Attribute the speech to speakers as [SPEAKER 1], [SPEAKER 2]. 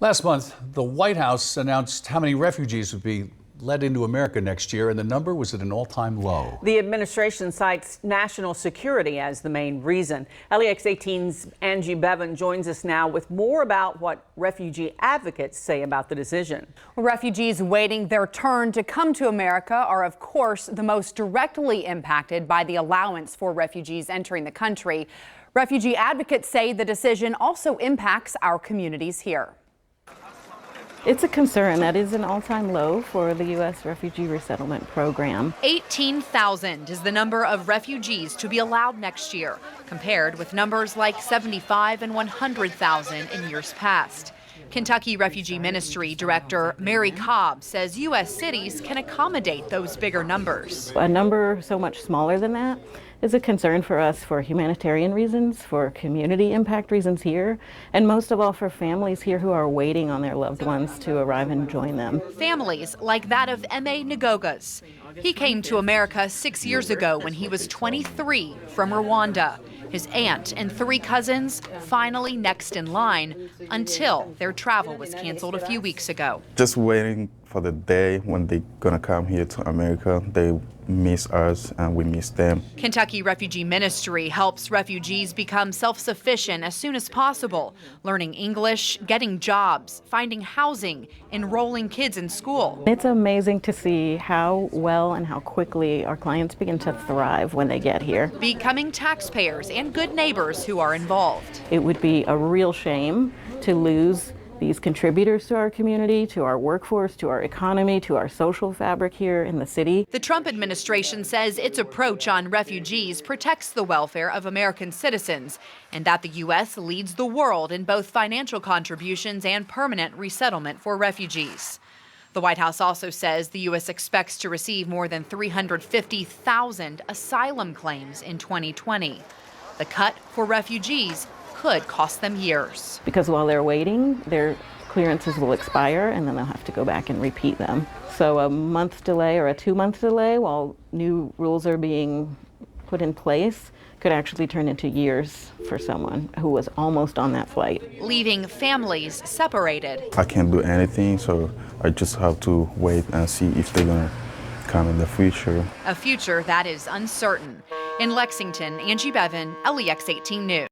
[SPEAKER 1] Last month, the White House announced how many refugees would be let into America next year, and the number was at an all-time low.
[SPEAKER 2] The administration cites national security as the main reason. LEX 18's Angie Bevan joins us now with more about what refugee advocates say about the decision.
[SPEAKER 3] Refugees waiting their turn to come to America are, of course, the most directly impacted by the allowance for refugees entering the country. Refugee advocates say the decision also impacts our communities here.
[SPEAKER 4] It's a concern. That is an all-time low for the U.S. Refugee Resettlement Program.
[SPEAKER 3] 18,000 is the number of refugees to be allowed next year, compared with numbers like 75 and 100,000 in years past. Kentucky Refugee Ministry Director Mary Cobb says U.S. cities can accommodate those bigger numbers.
[SPEAKER 4] A number so much smaller than that is a concern for us for humanitarian reasons, for community impact reasons here, and most of all for families here who are waiting on their loved ones to arrive and join them.
[SPEAKER 3] Families like that of M.A. Ngogas. He came to America 6 years ago when he was 23 from Rwanda. His aunt and 3 cousins finally next in line until their travel was canceled a few weeks ago.
[SPEAKER 5] Just waiting for the day when they're gonna come here to America. They miss us and we miss them.
[SPEAKER 3] Kentucky Refugee Ministry helps refugees become self-sufficient as soon as possible, learning English, getting jobs, finding housing, enrolling kids in school.
[SPEAKER 4] It's amazing to see how well and how quickly our clients begin to thrive when they get here.
[SPEAKER 3] Becoming taxpayers and good neighbors who are involved.
[SPEAKER 4] It would be a real shame to lose these contributors to our community, to our workforce, to our economy, to our social fabric here in the city.
[SPEAKER 3] The Trump administration says its approach on refugees protects the welfare of American citizens, and that the U.S. leads the world in both financial contributions and permanent resettlement for refugees. The White House also says the U.S. expects to receive more than 350,000 asylum claims in 2020. The cut for refugees could cost them years.
[SPEAKER 4] Because while they're waiting, their clearances will expire and then they'll have to go back and repeat them. So a month delay or a 2-month delay while new rules are being put in place could actually turn into years for someone who was almost on that flight.
[SPEAKER 3] Leaving families separated.
[SPEAKER 5] I can't do anything, so I just have to wait and see if they're gonna come in the future.
[SPEAKER 3] A future that is uncertain. In Lexington, Angie Bevan, LEX 18 News.